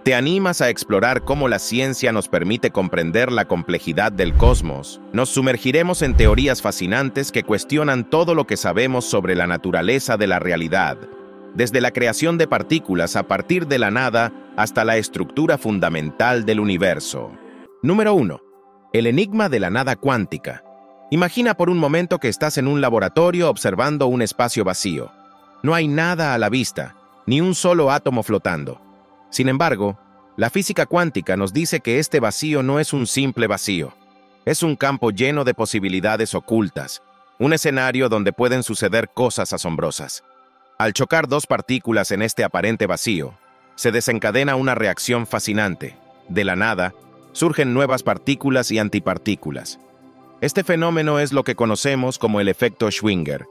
¿Te animas a explorar cómo la ciencia nos permite comprender la complejidad del cosmos? Nos sumergiremos en teorías fascinantes que cuestionan todo lo que sabemos sobre la naturaleza de la realidad, desde la creación de partículas a partir de la nada hasta la estructura fundamental del universo. Número 1. El enigma de la nada cuántica. Imagina por un momento que estás en un laboratorio observando un espacio vacío. No hay nada a la vista, ni un solo átomo flotando. Sin embargo, la física cuántica nos dice que este vacío no es un simple vacío. Es un campo lleno de posibilidades ocultas, un escenario donde pueden suceder cosas asombrosas. Al chocar dos partículas en este aparente vacío, se desencadena una reacción fascinante. De la nada, surgen nuevas partículas y antipartículas. Este fenómeno es lo que conocemos como el efecto Schwinger,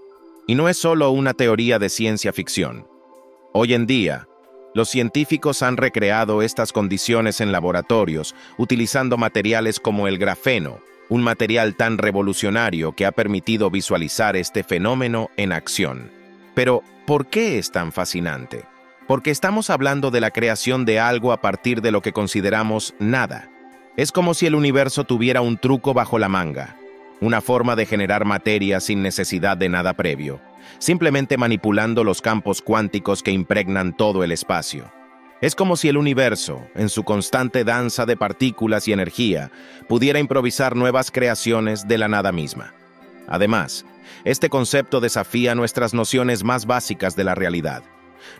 y no es solo una teoría de ciencia ficción. Hoy en día, los científicos han recreado estas condiciones en laboratorios utilizando materiales como el grafeno, un material tan revolucionario que ha permitido visualizar este fenómeno en acción. Pero, ¿por qué es tan fascinante? Porque estamos hablando de la creación de algo a partir de lo que consideramos nada. Es como si el universo tuviera un truco bajo la manga, una forma de generar materia sin necesidad de nada previo, simplemente manipulando los campos cuánticos que impregnan todo el espacio. Es como si el universo, en su constante danza de partículas y energía, pudiera improvisar nuevas creaciones de la nada misma. Además, este concepto desafía nuestras nociones más básicas de la realidad.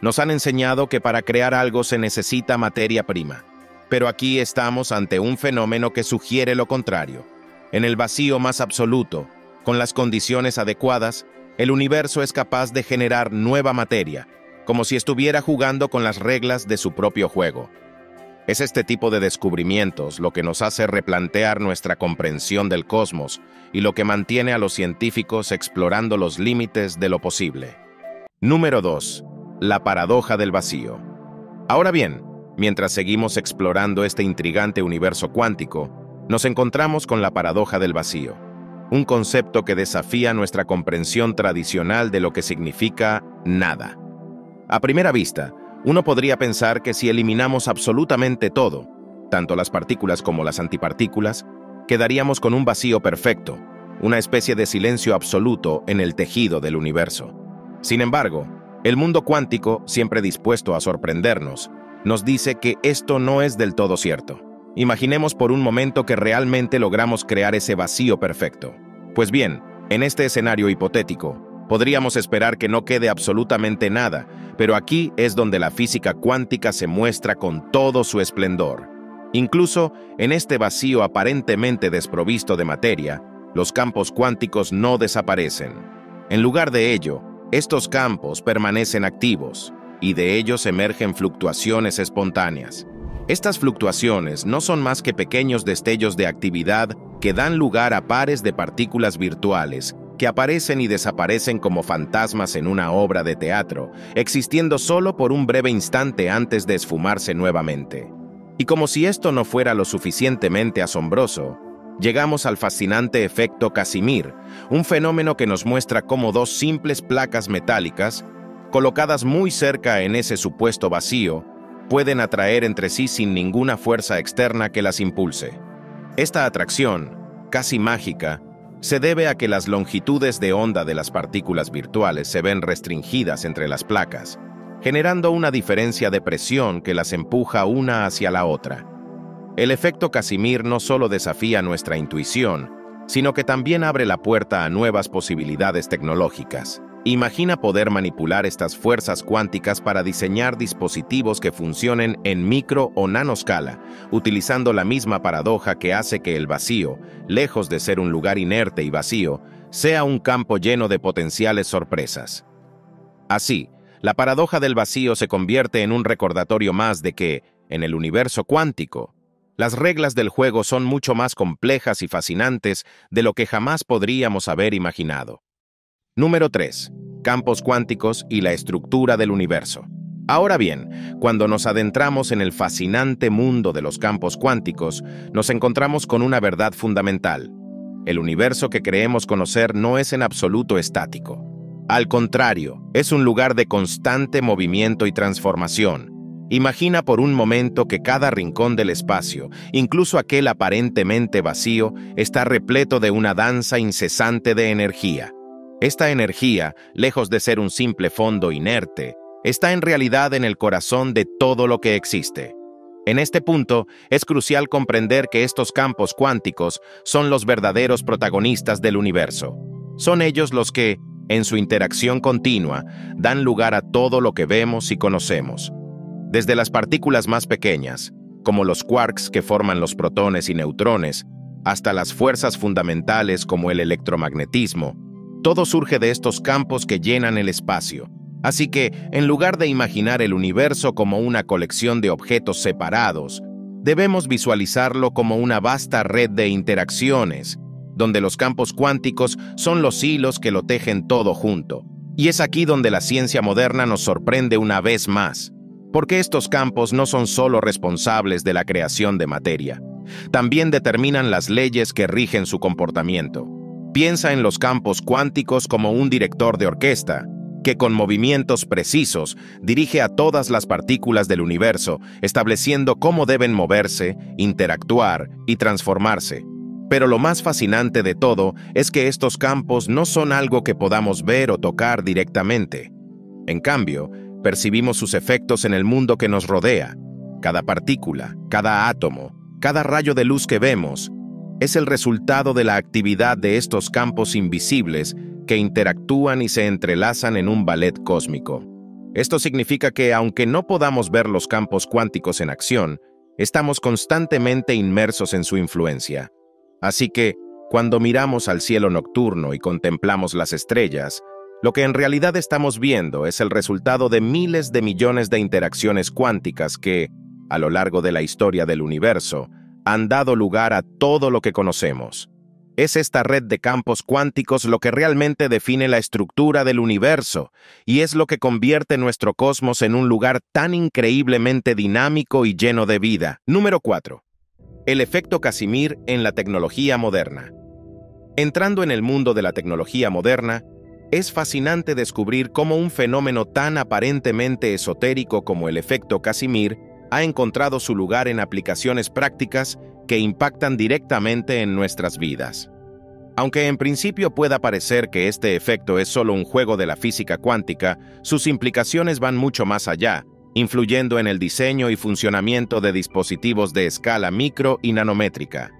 Nos han enseñado que para crear algo se necesita materia prima. Pero aquí estamos ante un fenómeno que sugiere lo contrario. En el vacío más absoluto, con las condiciones adecuadas, el universo es capaz de generar nueva materia, como si estuviera jugando con las reglas de su propio juego. Es este tipo de descubrimientos lo que nos hace replantear nuestra comprensión del cosmos y lo que mantiene a los científicos explorando los límites de lo posible. Número 2. La paradoja del vacío. Ahora bien, mientras seguimos explorando este intrigante universo cuántico, nos encontramos con la paradoja del vacío, un concepto que desafía nuestra comprensión tradicional de lo que significa nada. A primera vista, uno podría pensar que si eliminamos absolutamente todo, tanto las partículas como las antipartículas, quedaríamos con un vacío perfecto, una especie de silencio absoluto en el tejido del universo. Sin embargo, el mundo cuántico, siempre dispuesto a sorprendernos, nos dice que esto no es del todo cierto. Imaginemos por un momento que realmente logramos crear ese vacío perfecto. Pues bien, en este escenario hipotético, podríamos esperar que no quede absolutamente nada, pero aquí es donde la física cuántica se muestra con todo su esplendor. Incluso en este vacío aparentemente desprovisto de materia, los campos cuánticos no desaparecen. En lugar de ello, estos campos permanecen activos, y de ellos emergen fluctuaciones espontáneas. Estas fluctuaciones no son más que pequeños destellos de actividad que dan lugar a pares de partículas virtuales que aparecen y desaparecen como fantasmas en una obra de teatro, existiendo solo por un breve instante antes de esfumarse nuevamente. Y como si esto no fuera lo suficientemente asombroso, llegamos al fascinante efecto Casimir, un fenómeno que nos muestra cómo dos simples placas metálicas, colocadas muy cerca en ese supuesto vacío, pueden atraer entre sí sin ninguna fuerza externa que las impulse. Esta atracción, casi mágica, se debe a que las longitudes de onda de las partículas virtuales se ven restringidas entre las placas, generando una diferencia de presión que las empuja una hacia la otra. El efecto Casimir no solo desafía nuestra intuición, sino que también abre la puerta a nuevas posibilidades tecnológicas. Imagina poder manipular estas fuerzas cuánticas para diseñar dispositivos que funcionen en micro o nanoscala, utilizando la misma paradoja que hace que el vacío, lejos de ser un lugar inerte y vacío, sea un campo lleno de potenciales sorpresas. Así, la paradoja del vacío se convierte en un recordatorio más de que, en el universo cuántico, las reglas del juego son mucho más complejas y fascinantes de lo que jamás podríamos haber imaginado. Número 3. Campos cuánticos y la estructura del universo. Ahora bien, cuando nos adentramos en el fascinante mundo de los campos cuánticos, nos encontramos con una verdad fundamental. El universo que creemos conocer no es en absoluto estático. Al contrario, es un lugar de constante movimiento y transformación. Imagina por un momento que cada rincón del espacio, incluso aquel aparentemente vacío, está repleto de una danza incesante de energía. Esta energía, lejos de ser un simple fondo inerte, está en realidad en el corazón de todo lo que existe. En este punto, es crucial comprender que estos campos cuánticos son los verdaderos protagonistas del universo. Son ellos los que, en su interacción continua, dan lugar a todo lo que vemos y conocemos. Desde las partículas más pequeñas, como los quarks que forman los protones y neutrones, hasta las fuerzas fundamentales como el electromagnetismo, todo surge de estos campos que llenan el espacio. Así que, en lugar de imaginar el universo como una colección de objetos separados, debemos visualizarlo como una vasta red de interacciones, donde los campos cuánticos son los hilos que lo tejen todo junto. Y es aquí donde la ciencia moderna nos sorprende una vez más, porque estos campos no son solo responsables de la creación de materia, también determinan las leyes que rigen su comportamiento. Piensa en los campos cuánticos como un director de orquesta, que con movimientos precisos dirige a todas las partículas del universo, estableciendo cómo deben moverse, interactuar y transformarse. Pero lo más fascinante de todo es que estos campos no son algo que podamos ver o tocar directamente. En cambio, percibimos sus efectos en el mundo que nos rodea. Cada partícula, cada átomo, cada rayo de luz que vemos, es el resultado de la actividad de estos campos invisibles que interactúan y se entrelazan en un ballet cósmico. Esto significa que, aunque no podamos ver los campos cuánticos en acción, estamos constantemente inmersos en su influencia. Así que, cuando miramos al cielo nocturno y contemplamos las estrellas, lo que en realidad estamos viendo es el resultado de miles de millones de interacciones cuánticas que, a lo largo de la historia del universo, han dado lugar a todo lo que conocemos. Es esta red de campos cuánticos lo que realmente define la estructura del universo y es lo que convierte nuestro cosmos en un lugar tan increíblemente dinámico y lleno de vida. Número 4. El efecto Casimir en la tecnología moderna. Entrando en el mundo de la tecnología moderna, es fascinante descubrir cómo un fenómeno tan aparentemente esotérico como el efecto Casimir ha encontrado su lugar en aplicaciones prácticas que impactan directamente en nuestras vidas. Aunque en principio pueda parecer que este efecto es solo un juego de la física cuántica, sus implicaciones van mucho más allá, influyendo en el diseño y funcionamiento de dispositivos de escala micro y nanométrica.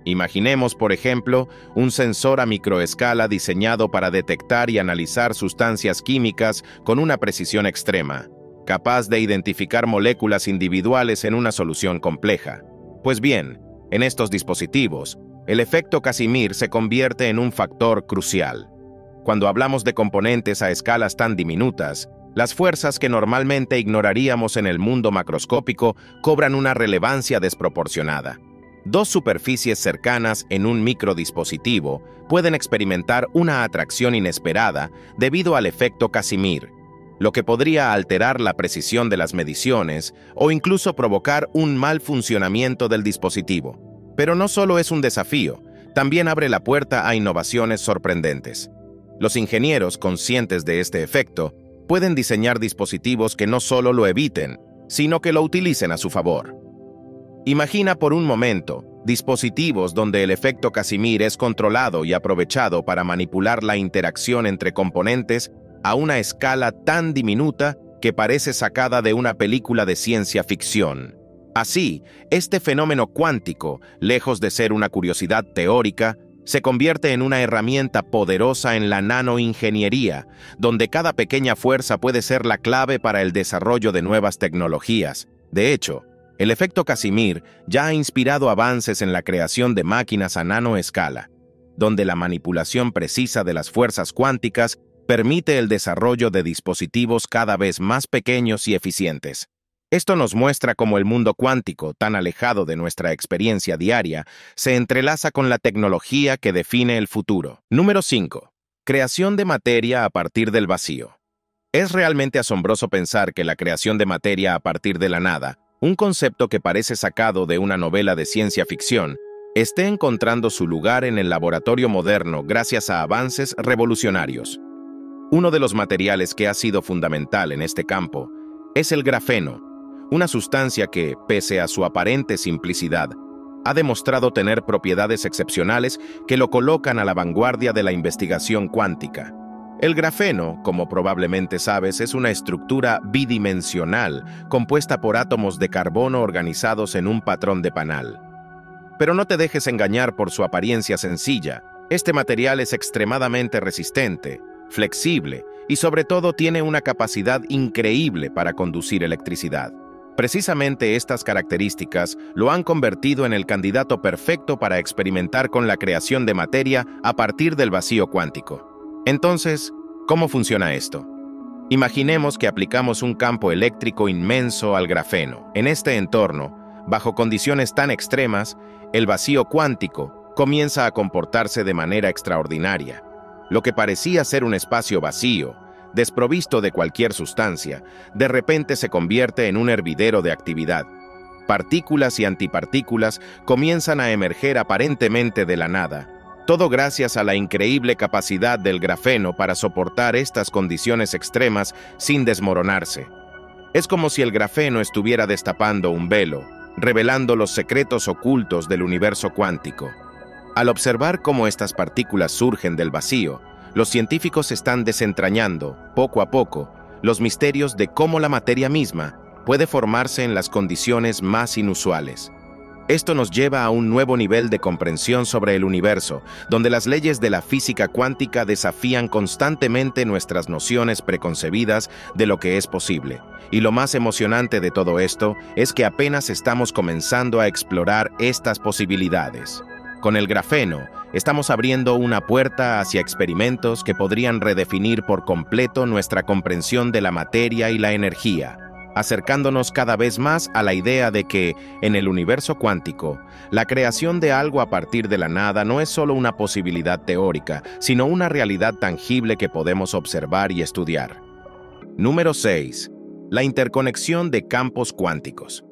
Imaginemos, por ejemplo, un sensor a microescala diseñado para detectar y analizar sustancias químicas con una precisión extrema, capaz de identificar moléculas individuales en una solución compleja. Pues bien, en estos dispositivos, el efecto Casimir se convierte en un factor crucial. Cuando hablamos de componentes a escalas tan diminutas, las fuerzas que normalmente ignoraríamos en el mundo macroscópico cobran una relevancia desproporcionada. Dos superficies cercanas en un microdispositivo pueden experimentar una atracción inesperada debido al efecto Casimir, lo que podría alterar la precisión de las mediciones o incluso provocar un mal funcionamiento del dispositivo. Pero no solo es un desafío, también abre la puerta a innovaciones sorprendentes. Los ingenieros, conscientes de este efecto, pueden diseñar dispositivos que no solo lo eviten, sino que lo utilicen a su favor. Imagina por un momento dispositivos donde el efecto Casimir es controlado y aprovechado para manipular la interacción entre componentes a una escala tan diminuta que parece sacada de una película de ciencia ficción. Así, este fenómeno cuántico, lejos de ser una curiosidad teórica, se convierte en una herramienta poderosa en la nanoingeniería, donde cada pequeña fuerza puede ser la clave para el desarrollo de nuevas tecnologías. De hecho, el efecto Casimir ya ha inspirado avances en la creación de máquinas a nanoescala, donde la manipulación precisa de las fuerzas cuánticas permite el desarrollo de dispositivos cada vez más pequeños y eficientes. Esto nos muestra cómo el mundo cuántico, tan alejado de nuestra experiencia diaria, se entrelaza con la tecnología que define el futuro. Número 5. Creación de materia a partir del vacío. Es realmente asombroso pensar que la creación de materia a partir de la nada, un concepto que parece sacado de una novela de ciencia ficción, esté encontrando su lugar en el laboratorio moderno gracias a avances revolucionarios. Uno de los materiales que ha sido fundamental en este campo es el grafeno, una sustancia que, pese a su aparente simplicidad, ha demostrado tener propiedades excepcionales que lo colocan a la vanguardia de la investigación cuántica. El grafeno, como probablemente sabes, es una estructura bidimensional compuesta por átomos de carbono organizados en un patrón de Panal. Pero no te dejes engañar por su apariencia sencilla. Este material es extremadamente resistente, flexible y sobre todo tiene una capacidad increíble para conducir electricidad. Precisamente estas características lo han convertido en el candidato perfecto para experimentar con la creación de materia a partir del vacío cuántico. Entonces, ¿cómo funciona esto? Imaginemos que aplicamos un campo eléctrico inmenso al grafeno. En este entorno, bajo condiciones tan extremas, el vacío cuántico comienza a comportarse de manera extraordinaria. Lo que parecía ser un espacio vacío, desprovisto de cualquier sustancia, de repente se convierte en un hervidero de actividad. Partículas y antipartículas comienzan a emerger aparentemente de la nada, todo gracias a la increíble capacidad del grafeno para soportar estas condiciones extremas sin desmoronarse. Es como si el grafeno estuviera destapando un velo, revelando los secretos ocultos del universo cuántico. Al observar cómo estas partículas surgen del vacío, los científicos están desentrañando, poco a poco, los misterios de cómo la materia misma puede formarse en las condiciones más inusuales. Esto nos lleva a un nuevo nivel de comprensión sobre el universo, donde las leyes de la física cuántica desafían constantemente nuestras nociones preconcebidas de lo que es posible. Y lo más emocionante de todo esto es que apenas estamos comenzando a explorar estas posibilidades. Con el grafeno, estamos abriendo una puerta hacia experimentos que podrían redefinir por completo nuestra comprensión de la materia y la energía, acercándonos cada vez más a la idea de que, en el universo cuántico, la creación de algo a partir de la nada no es solo una posibilidad teórica, sino una realidad tangible que podemos observar y estudiar. Número 6. La interconexión de campos cuánticos.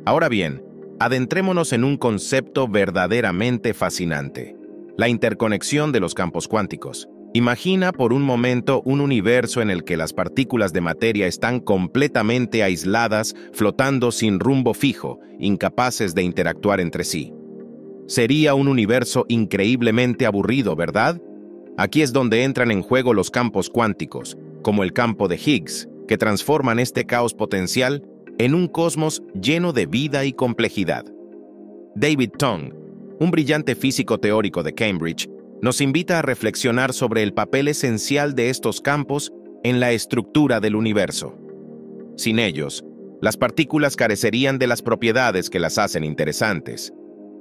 Ahora bien, adentrémonos en un concepto verdaderamente fascinante: la interconexión de los campos cuánticos. Imagina por un momento un universo en el que las partículas de materia están completamente aisladas, flotando sin rumbo fijo, incapaces de interactuar entre sí. Sería un universo increíblemente aburrido, ¿verdad? Aquí es donde entran en juego los campos cuánticos, como el campo de Higgs, que transforman este caos potencial en un cosmos lleno de vida y complejidad. David Tong, un brillante físico teórico de Cambridge, nos invita a reflexionar sobre el papel esencial de estos campos en la estructura del universo. Sin ellos, las partículas carecerían de las propiedades que las hacen interesantes.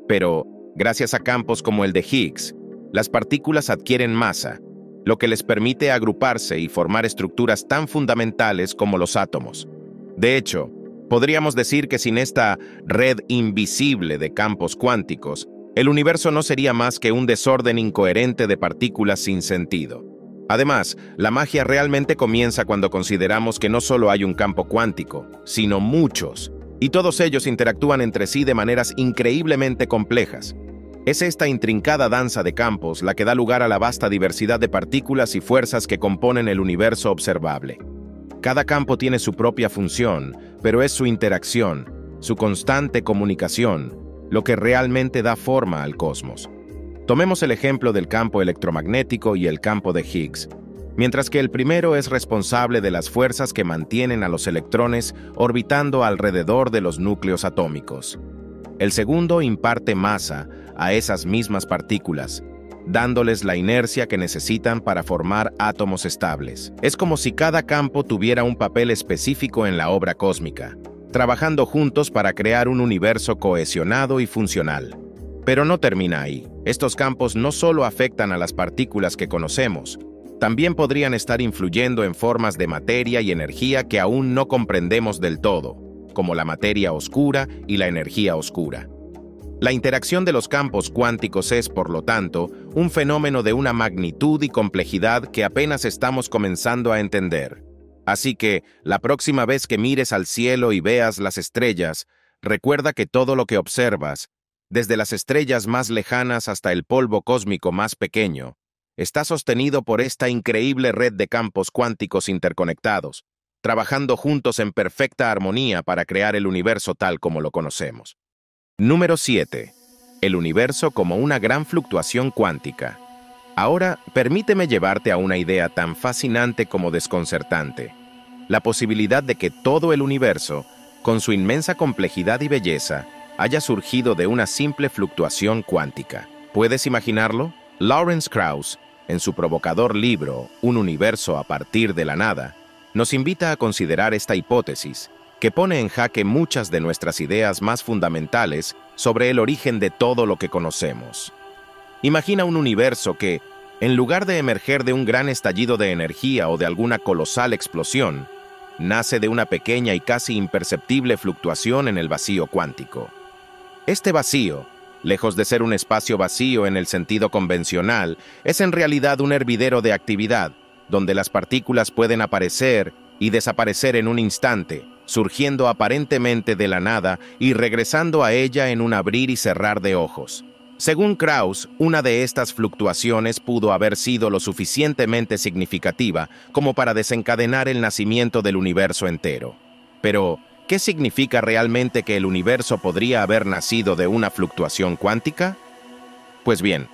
Pero, gracias a campos como el de Higgs, las partículas adquieren masa, lo que les permite agruparse y formar estructuras tan fundamentales como los átomos. De hecho, podríamos decir que sin esta red invisible de campos cuánticos, el universo no sería más que un desorden incoherente de partículas sin sentido. Además, la magia realmente comienza cuando consideramos que no solo hay un campo cuántico, sino muchos, y todos ellos interactúan entre sí de maneras increíblemente complejas. Es esta intrincada danza de campos la que da lugar a la vasta diversidad de partículas y fuerzas que componen el universo observable. Cada campo tiene su propia función, pero es su interacción, su constante comunicación, lo que realmente da forma al cosmos. Tomemos el ejemplo del campo electromagnético y el campo de Higgs. Mientras que el primero es responsable de las fuerzas que mantienen a los electrones orbitando alrededor de los núcleos atómicos, el segundo imparte masa a esas mismas partículas, dándoles la inercia que necesitan para formar átomos estables. Es como si cada campo tuviera un papel específico en la obra cósmica, trabajando juntos para crear un universo cohesionado y funcional. Pero no termina ahí. Estos campos no solo afectan a las partículas que conocemos, también podrían estar influyendo en formas de materia y energía que aún no comprendemos del todo, como la materia oscura y la energía oscura. La interacción de los campos cuánticos es, por lo tanto, un fenómeno de una magnitud y complejidad que apenas estamos comenzando a entender. Así que, la próxima vez que mires al cielo y veas las estrellas, recuerda que todo lo que observas, desde las estrellas más lejanas hasta el polvo cósmico más pequeño, está sostenido por esta increíble red de campos cuánticos interconectados, trabajando juntos en perfecta armonía para crear el universo tal como lo conocemos. Número 7. El universo como una gran fluctuación cuántica. Ahora, permíteme llevarte a una idea tan fascinante como desconcertante. La posibilidad de que todo el universo, con su inmensa complejidad y belleza, haya surgido de una simple fluctuación cuántica. ¿Puedes imaginarlo? Lawrence Krauss, en su provocador libro Un universo a partir de la nada, nos invita a considerar esta hipótesis, que pone en jaque muchas de nuestras ideas más fundamentales sobre el origen de todo lo que conocemos. Imagina un universo que, en lugar de emerger de un gran estallido de energía o de alguna colosal explosión, nace de una pequeña y casi imperceptible fluctuación en el vacío cuántico. Este vacío, lejos de ser un espacio vacío en el sentido convencional, es en realidad un hervidero de actividad, donde las partículas pueden aparecer y desaparecer en un instante, surgiendo aparentemente de la nada y regresando a ella en un abrir y cerrar de ojos. Según Krauss, una de estas fluctuaciones pudo haber sido lo suficientemente significativa como para desencadenar el nacimiento del universo entero. Pero, ¿qué significa realmente que el universo podría haber nacido de una fluctuación cuántica? Pues bien,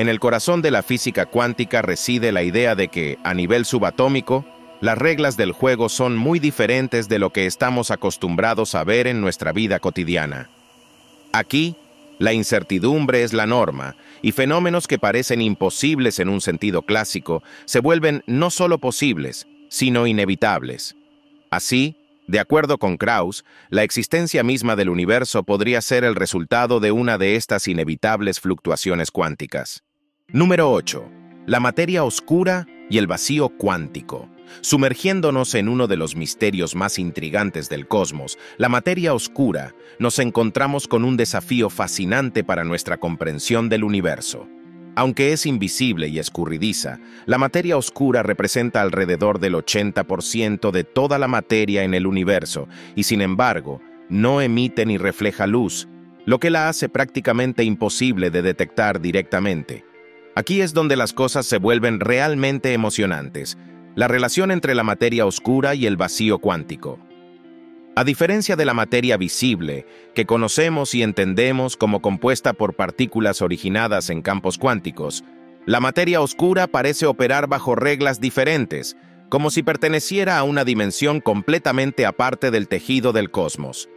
en el corazón de la física cuántica reside la idea de que, a nivel subatómico, las reglas del juego son muy diferentes de lo que estamos acostumbrados a ver en nuestra vida cotidiana. Aquí, la incertidumbre es la norma, y fenómenos que parecen imposibles en un sentido clásico se vuelven no solo posibles, sino inevitables. Así, de acuerdo con Krauss, la existencia misma del universo podría ser el resultado de una de estas inevitables fluctuaciones cuánticas. Número 8. La materia oscura y el vacío cuántico. Sumergiéndonos en uno de los misterios más intrigantes del cosmos, la materia oscura, nos encontramos con un desafío fascinante para nuestra comprensión del universo. Aunque es invisible y escurridiza, la materia oscura representa alrededor del 80% de toda la materia en el universo y, sin embargo, no emite ni refleja luz, lo que la hace prácticamente imposible de detectar directamente. Aquí es donde las cosas se vuelven realmente emocionantes. La relación entre la materia oscura y el vacío cuántico. A diferencia de la materia visible, que conocemos y entendemos como compuesta por partículas originadas en campos cuánticos, la materia oscura parece operar bajo reglas diferentes, como si perteneciera a una dimensión completamente aparte del tejido del cosmos.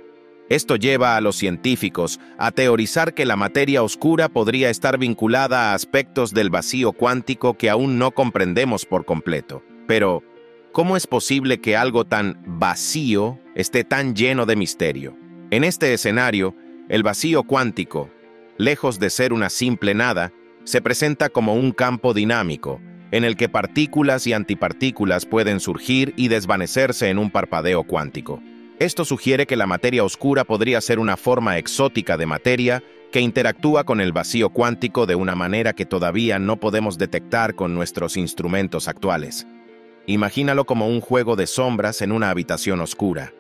Esto lleva a los científicos a teorizar que la materia oscura podría estar vinculada a aspectos del vacío cuántico que aún no comprendemos por completo. Pero, ¿cómo es posible que algo tan vacío esté tan lleno de misterio? En este escenario, el vacío cuántico, lejos de ser una simple nada, se presenta como un campo dinámico, en el que partículas y antipartículas pueden surgir y desvanecerse en un parpadeo cuántico. Esto sugiere que la materia oscura podría ser una forma exótica de materia que interactúa con el vacío cuántico de una manera que todavía no podemos detectar con nuestros instrumentos actuales. Imagínalo como un juego de sombras en una habitación oscura.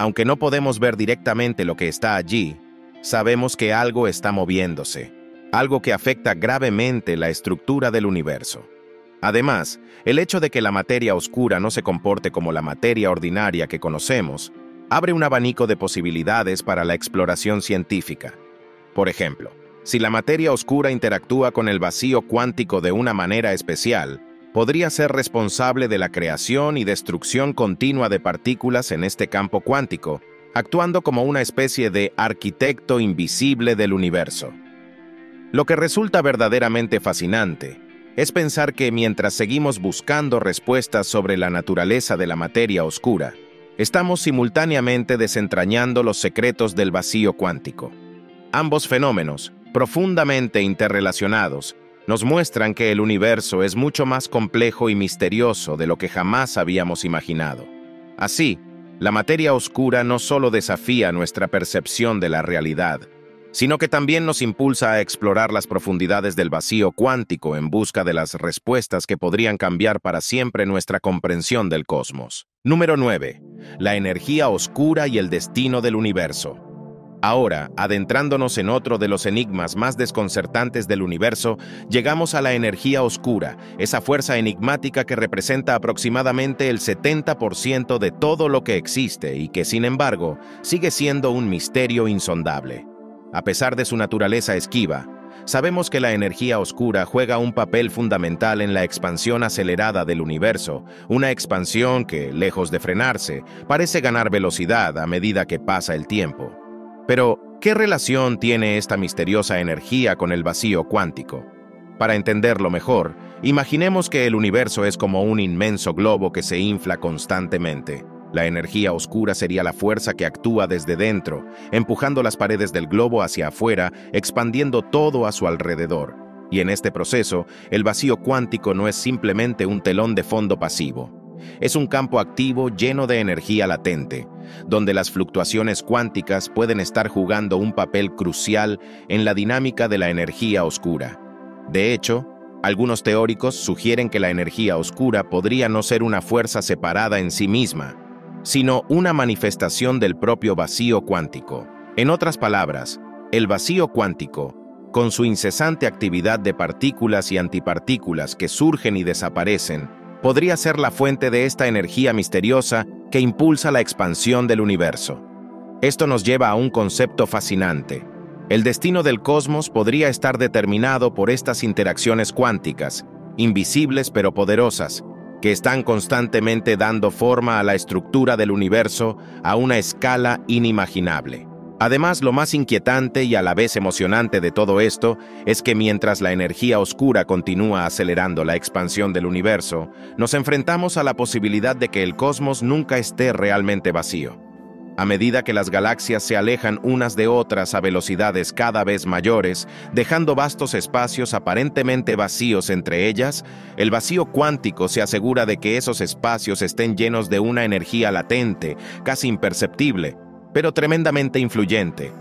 Aunque no podemos ver directamente lo que está allí, sabemos que algo está moviéndose, algo que afecta gravemente la estructura del universo. Además, el hecho de que la materia oscura no se comporte como la materia ordinaria que conocemos, abre un abanico de posibilidades para la exploración científica. Por ejemplo, si la materia oscura interactúa con el vacío cuántico de una manera especial, podría ser responsable de la creación y destrucción continua de partículas en este campo cuántico, actuando como una especie de arquitecto invisible del universo. Lo que resulta verdaderamente fascinante es pensar que mientras seguimos buscando respuestas sobre la naturaleza de la materia oscura, estamos simultáneamente desentrañando los secretos del vacío cuántico. Ambos fenómenos, profundamente interrelacionados, nos muestran que el universo es mucho más complejo y misterioso de lo que jamás habíamos imaginado. Así, la materia oscura no solo desafía nuestra percepción de la realidad, sino que también nos impulsa a explorar las profundidades del vacío cuántico en busca de las respuestas que podrían cambiar para siempre nuestra comprensión del cosmos. Número 9. La energía oscura y el destino del universo. Ahora, adentrándonos en otro de los enigmas más desconcertantes del universo, llegamos a la energía oscura, esa fuerza enigmática que representa aproximadamente el 70% de todo lo que existe y que, sin embargo, sigue siendo un misterio insondable. A pesar de su naturaleza esquiva, sabemos que la energía oscura juega un papel fundamental en la expansión acelerada del universo, una expansión que, lejos de frenarse, parece ganar velocidad a medida que pasa el tiempo. Pero, ¿qué relación tiene esta misteriosa energía con el vacío cuántico? Para entenderlo mejor, imaginemos que el universo es como un inmenso globo que se infla constantemente. La energía oscura sería la fuerza que actúa desde dentro, empujando las paredes del globo hacia afuera, expandiendo todo a su alrededor. Y en este proceso, el vacío cuántico no es simplemente un telón de fondo pasivo. Es un campo activo lleno de energía latente, donde las fluctuaciones cuánticas pueden estar jugando un papel crucial en la dinámica de la energía oscura. De hecho, algunos teóricos sugieren que la energía oscura podría no ser una fuerza separada en sí misma, sino una manifestación del propio vacío cuántico. En otras palabras, el vacío cuántico, con su incesante actividad de partículas y antipartículas que surgen y desaparecen, podría ser la fuente de esta energía misteriosa que impulsa la expansión del universo. Esto nos lleva a un concepto fascinante. El destino del cosmos podría estar determinado por estas interacciones cuánticas, invisibles pero poderosas, que están constantemente dando forma a la estructura del universo a una escala inimaginable. Además, lo más inquietante y a la vez emocionante de todo esto es que mientras la energía oscura continúa acelerando la expansión del universo, nos enfrentamos a la posibilidad de que el cosmos nunca esté realmente vacío. A medida que las galaxias se alejan unas de otras a velocidades cada vez mayores, dejando vastos espacios aparentemente vacíos entre ellas, el vacío cuántico se asegura de que esos espacios estén llenos de una energía latente, casi imperceptible, pero tremendamente influyente.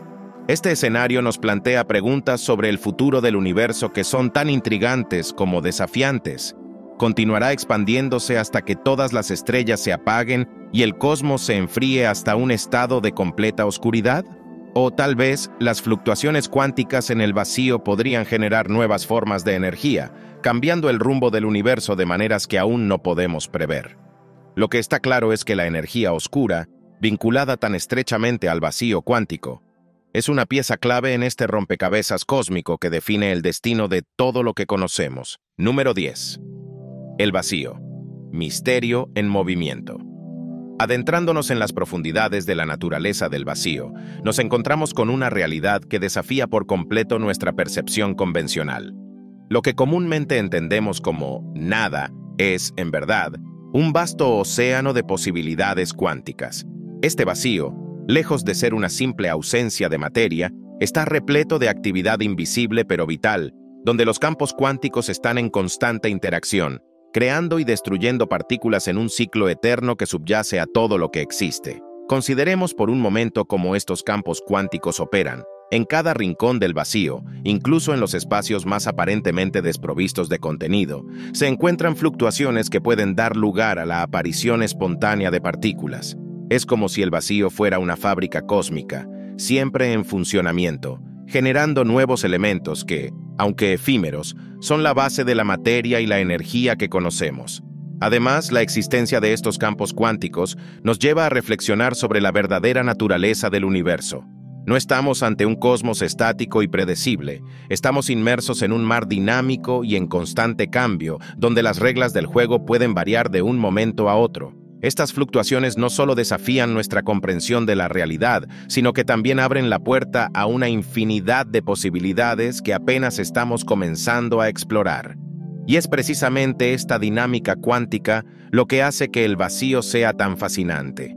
Este escenario nos plantea preguntas sobre el futuro del universo que son tan intrigantes como desafiantes. ¿Continuará expandiéndose hasta que todas las estrellas se apaguen y el cosmos se enfríe hasta un estado de completa oscuridad? O tal vez las fluctuaciones cuánticas en el vacío podrían generar nuevas formas de energía, cambiando el rumbo del universo de maneras que aún no podemos prever. Lo que está claro es que la energía oscura, vinculada tan estrechamente al vacío cuántico, es una pieza clave en este rompecabezas cósmico que define el destino de todo lo que conocemos. Número 10. El vacío. Misterio en movimiento. Adentrándonos en las profundidades de la naturaleza del vacío, nos encontramos con una realidad que desafía por completo nuestra percepción convencional. Lo que comúnmente entendemos como nada es, en verdad, un vasto océano de posibilidades cuánticas. Este vacío, lejos de ser una simple ausencia de materia, está repleto de actividad invisible pero vital, donde los campos cuánticos están en constante interacción, creando y destruyendo partículas en un ciclo eterno que subyace a todo lo que existe. Consideremos por un momento cómo estos campos cuánticos operan. En cada rincón del vacío, incluso en los espacios más aparentemente desprovistos de contenido, se encuentran fluctuaciones que pueden dar lugar a la aparición espontánea de partículas. Es como si el vacío fuera una fábrica cósmica, siempre en funcionamiento, generando nuevos elementos que, aunque efímeros, son la base de la materia y la energía que conocemos. Además, la existencia de estos campos cuánticos nos lleva a reflexionar sobre la verdadera naturaleza del universo. No estamos ante un cosmos estático y predecible, estamos inmersos en un mar dinámico y en constante cambio, donde las reglas del juego pueden variar de un momento a otro. Estas fluctuaciones no solo desafían nuestra comprensión de la realidad, sino que también abren la puerta a una infinidad de posibilidades que apenas estamos comenzando a explorar. Y es precisamente esta dinámica cuántica lo que hace que el vacío sea tan fascinante.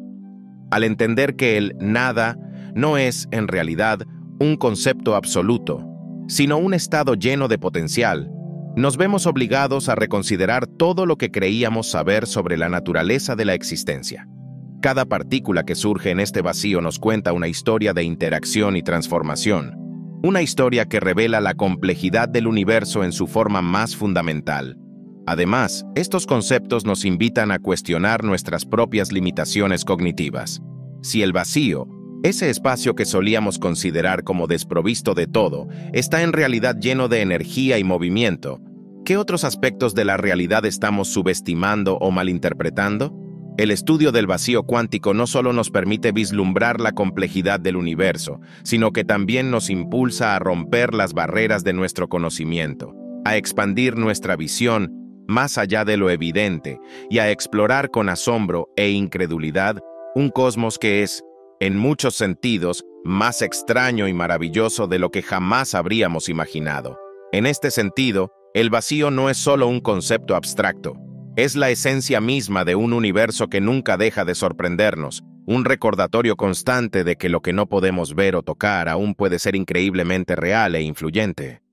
Al entender que el nada no es, en realidad, un concepto absoluto, sino un estado lleno de potencial, nos vemos obligados a reconsiderar todo lo que creíamos saber sobre la naturaleza de la existencia. Cada partícula que surge en este vacío nos cuenta una historia de interacción y transformación, una historia que revela la complejidad del universo en su forma más fundamental. Además, estos conceptos nos invitan a cuestionar nuestras propias limitaciones cognitivas. Si el vacío, Ese espacio que solíamos considerar como desprovisto de todo, está en realidad lleno de energía y movimiento. ¿Qué otros aspectos de la realidad estamos subestimando o malinterpretando? El estudio del vacío cuántico no solo nos permite vislumbrar la complejidad del universo, sino que también nos impulsa a romper las barreras de nuestro conocimiento, a expandir nuestra visión más allá de lo evidente y a explorar con asombro e incredulidad un cosmos que es, en muchos sentidos, más extraño y maravilloso de lo que jamás habríamos imaginado. En este sentido, el vacío no es solo un concepto abstracto, es la esencia misma de un universo que nunca deja de sorprendernos, un recordatorio constante de que lo que no podemos ver o tocar aún puede ser increíblemente real e influyente.